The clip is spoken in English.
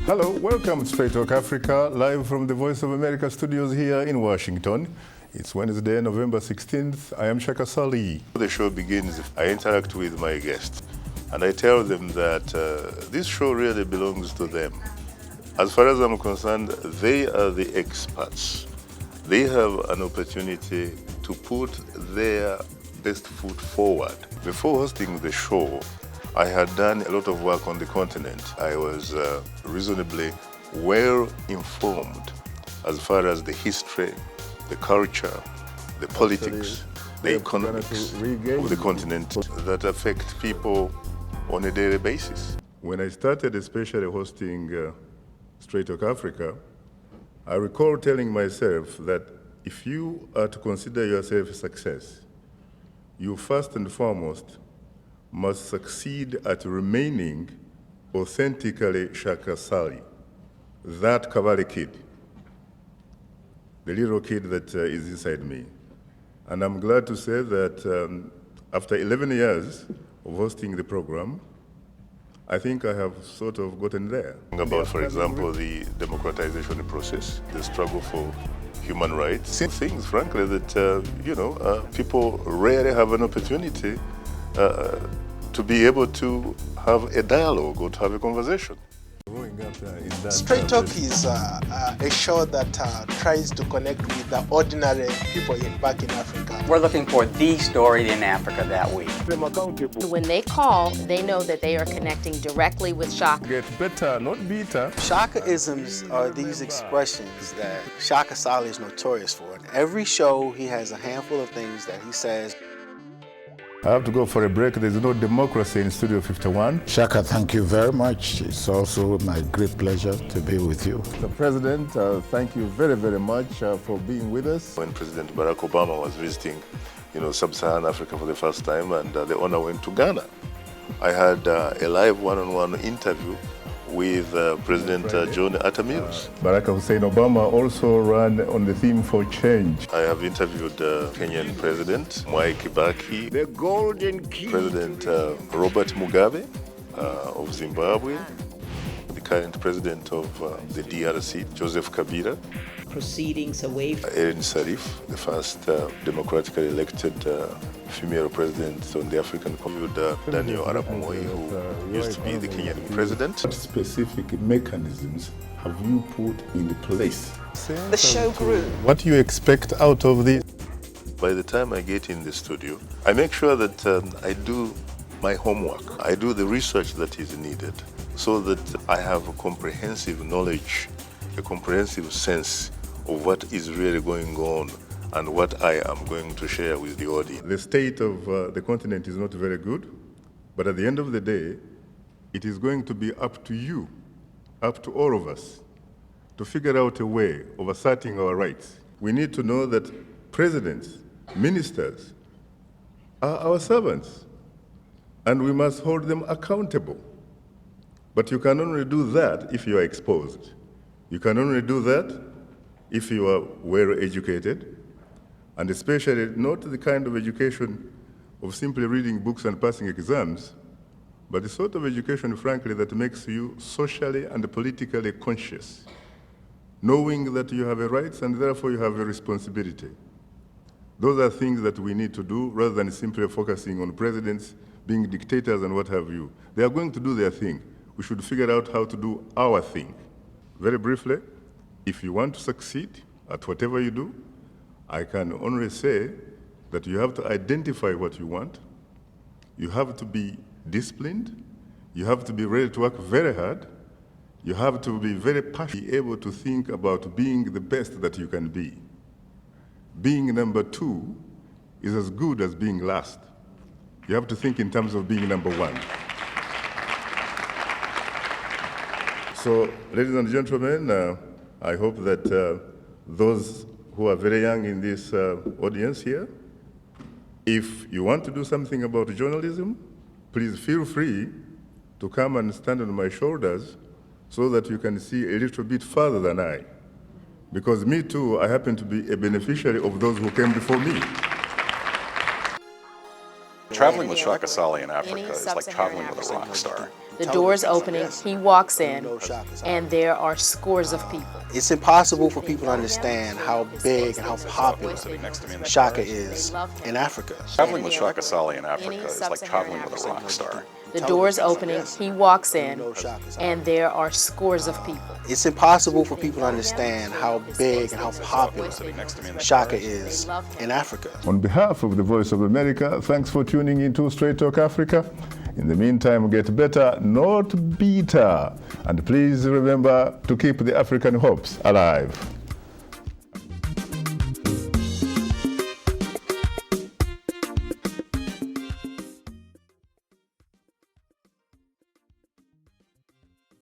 Hello, welcome to Straight Talk Africa, live from the Voice of America studios here in Washington. It's Wednesday, November 16th. I am Shaka Ssali. The show begins, I interact with my guests, and I tell them that this show really belongs to them. As far as I'm concerned, they are the experts. They have an opportunity to put their best foot forward. Before hosting the show, I had done a lot of work on the continent. I was reasonably well informed as far as the history, the culture, the politics, the economics of the continent that affect people on a daily basis. When I started especially hosting Straight Talk Africa, I recall telling myself that if you are to consider yourself a success, you first and foremost must succeed at remaining authentically Shaka Ssali, that Kabale kid, the little kid that is inside me. And I'm glad to say that after 11 years of hosting the program, I think I have sort of gotten there. About, for example, the democratization process, the struggle for human rights, things, frankly, that, people rarely have an opportunity to be able to have a dialogue or to have a conversation. Straight Talk is a show that tries to connect with the ordinary people back in Africa. We're looking for the story in Africa that week. When they call, they know that they are connecting directly with Shaka. Get better, not better. Shaka-isms are these expressions that Shaka Ssali is notorious for. In every show, he has a handful of things that he says. I have to go for a break. There's no democracy in Studio 51. Shaka, thank you very much. It's also my great pleasure to be with you. Mr. President, thank you very, very much for being with us. When President Barack Obama was visiting, Sub-Saharan Africa for the first time, and the honor went to Ghana, I had a live one-on-one interview with President John Atta Mills. Barack Hussein Obama also ran on the theme for change. I have interviewed Kenyan President Mwai Kibaki, the golden key, President Robert Mugabe of Zimbabwe, the current president of the DRC, Joseph Kabila, proceedings away from Erin Sarif, the first democratically elected female president on the African continent, Daniel Arap Moi, who used to be the Kenyan president. What specific mechanisms have you put in place? the show grew. What do you expect out of this? By the time I get in the studio, I make sure that I do my homework. I do the research that is needed so that I have a comprehensive knowledge, a comprehensive sense of what is really going on and what I am going to share with the audience. The state of the continent is not very good, but at the end of the day, it is going to be up to you, up to all of us, to figure out a way of asserting our rights. We need to know that presidents, ministers, are our servants, and we must hold them accountable. But you can only do that if you are exposed. You can only do that if you are well educated, and especially not the kind of education of simply reading books and passing exams, but the sort of education, frankly, that makes you socially and politically conscious, knowing that you have a rights and therefore you have a responsibility. Those are things that we need to do rather than simply focusing on presidents being dictators and what have you. They are going to do their thing. We should figure out how to do our thing. Very briefly, if you want to succeed at whatever you do, I can only say that you have to identify what you want. You have to be disciplined. You have to be ready to work very hard. You have to be very passionate, be able to think about being the best that you can be. Being number two is as good as being last. You have to think in terms of being number one. So, ladies and gentlemen, I hope that those who are very young in this audience here, if you want to do something about journalism, please feel free to come and stand on my shoulders so that you can see a little bit further than I. Because me too, I happen to be a beneficiary of those who came before me. Traveling with Shaka Ssali in Africa is like traveling with a rock star. The door's opening, he walks in, and there are scores of people. It's impossible for people to understand how big and how popular Shaka is in Africa. Traveling with Shaka Ssali in Africa is like traveling with a rock star. The door's opening, he walks in, and there are scores of people. It's impossible for people to understand how big and how popular Shaka is in Africa. On behalf of the Voice of America, thanks for tuning into Straight Talk Africa. In the meantime, get better, not bitter. And please remember to keep the African hopes alive.